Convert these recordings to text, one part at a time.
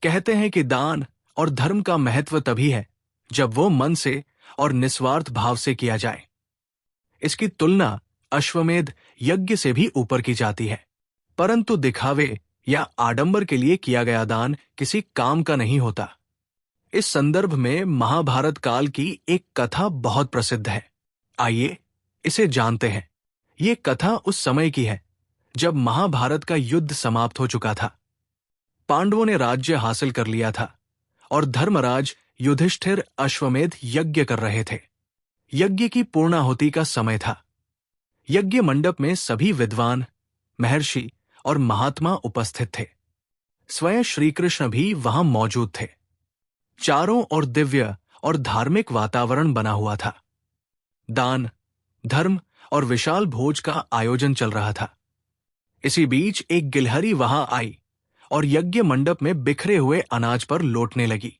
कहते हैं कि दान और धर्म का महत्व तभी है जब वो मन से और निस्वार्थ भाव से किया जाए। इसकी तुलना अश्वमेध यज्ञ से भी ऊपर की जाती है। परंतु दिखावे या आडंबर के लिए किया गया दान किसी काम का नहीं होता। इस संदर्भ में महाभारत काल की एक कथा बहुत प्रसिद्ध है। आइए इसे जानते हैं। ये कथा उस समय की है जब महाभारत का युद्ध समाप्त हो चुका था। पांडवों ने राज्य हासिल कर लिया था और धर्मराज युधिष्ठिर अश्वमेध यज्ञ कर रहे थे। यज्ञ की पूर्णाहुति का समय था। यज्ञ मंडप में सभी विद्वान, महर्षि और महात्मा उपस्थित थे। स्वयं श्री कृष्ण भी वहां मौजूद थे। चारों ओर दिव्य और धार्मिक वातावरण बना हुआ था। दान, धर्म और विशाल भोज का आयोजन चल रहा था। इसी बीच एक गिलहरी वहां आई और यज्ञ मंडप में बिखरे हुए अनाज पर लौटने लगी।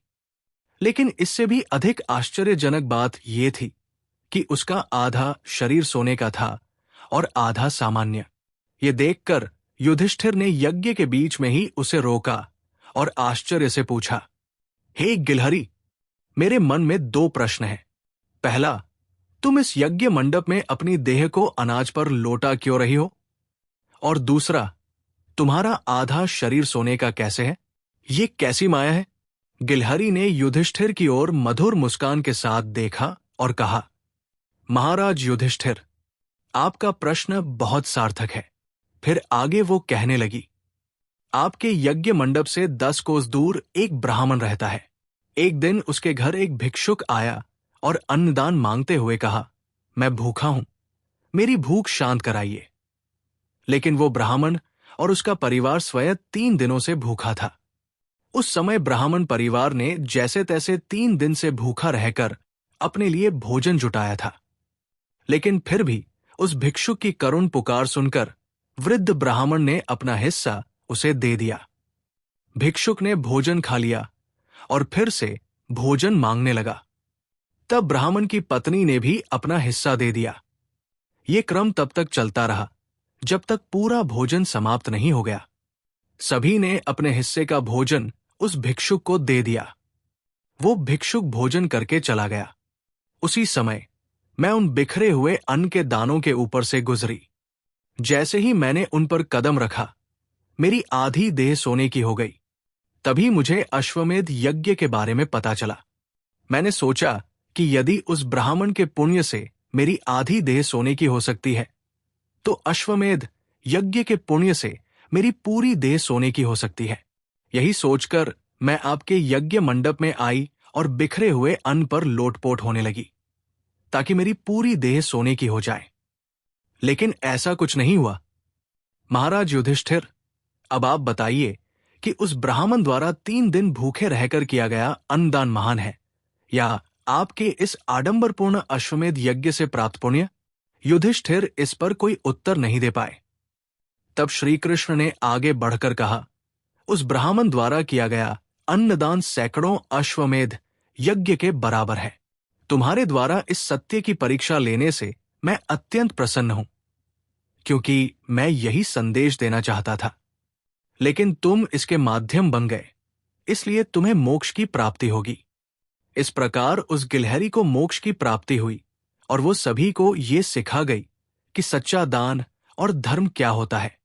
लेकिन इससे भी अधिक आश्चर्यजनक बात यह थी कि उसका आधा शरीर सोने का था और आधा सामान्य। ये देखकर युधिष्ठिर ने यज्ञ के बीच में ही उसे रोका और आश्चर्य से पूछा, हे गिलहरी, मेरे मन में 2 प्रश्न हैं। पहला, तुम इस यज्ञ मंडप में अपनी देह को अनाज पर लोटा क्यों रही हो? और दूसरा, तुम्हारा आधा शरीर सोने का कैसे है? ये कैसी माया है? गिलहरी ने युधिष्ठिर की ओर मधुर मुस्कान के साथ देखा और कहा, महाराज युधिष्ठिर, आपका प्रश्न बहुत सार्थक है। फिर आगे वो कहने लगी, आपके यज्ञ मंडप से 10 कोस दूर एक ब्राह्मण रहता है। एक दिन उसके घर एक भिक्षुक आया और अन्नदान मांगते हुए कहा, मैं भूखा हूं, मेरी भूख शांत कराइए। लेकिन वो ब्राह्मण और उसका परिवार स्वयं 3 दिनों से भूखा था। उस समय ब्राह्मण परिवार ने जैसे तैसे 3 दिन से भूखा रहकर अपने लिए भोजन जुटाया था। लेकिन फिर भी उस भिक्षुक की करुण पुकार सुनकर वृद्ध ब्राह्मण ने अपना हिस्सा उसे दे दिया। भिक्षुक ने भोजन खा लिया और फिर से भोजन मांगने लगा। तब ब्राह्मण की पत्नी ने भी अपना हिस्सा दे दिया। ये क्रम तब तक चलता रहा जब तक पूरा भोजन समाप्त नहीं हो गया। सभी ने अपने हिस्से का भोजन उस भिक्षुक को दे दिया। वो भिक्षुक भोजन करके चला गया। उसी समय मैं उन बिखरे हुए अन्न के दानों के ऊपर से गुजरी। जैसे ही मैंने उन पर कदम रखा, मेरी आधी देह सोने की हो गई। तभी मुझे अश्वमेध यज्ञ के बारे में पता चला। मैंने सोचा कि यदि उस ब्राह्मण के पुण्य से मेरी आधी देह सोने की हो सकती है, तो अश्वमेध यज्ञ के पुण्य से मेरी पूरी देह सोने की हो सकती है। यही सोचकर मैं आपके यज्ञ मंडप में आई और बिखरे हुए अन्न पर लोटपोट होने लगी, ताकि मेरी पूरी देह सोने की हो जाए। लेकिन ऐसा कुछ नहीं हुआ। महाराज युधिष्ठिर, अब आप बताइए कि उस ब्राह्मण द्वारा 3 दिन भूखे रहकर किया गया अन्नदान महान है, या आपके इस आडंबरपूर्ण अश्वमेध यज्ञ से प्राप्त पुण्य? युधिष्ठिर इस पर कोई उत्तर नहीं दे पाए। तब श्री कृष्ण ने आगे बढ़कर कहा, उस ब्राह्मण द्वारा किया गया अन्नदान सैकड़ों अश्वमेध यज्ञ के बराबर है। तुम्हारे द्वारा इस सत्य की परीक्षा लेने से मैं अत्यंत प्रसन्न हूं, क्योंकि मैं यही संदेश देना चाहता था। लेकिन तुम इसके माध्यम बन गए, इसलिए तुम्हें मोक्ष की प्राप्ति होगी। इस प्रकार उस गिलहरी को मोक्ष की प्राप्ति हुई और वो सभी को ये सिखा गई कि सच्चा दान और धर्म क्या होता है।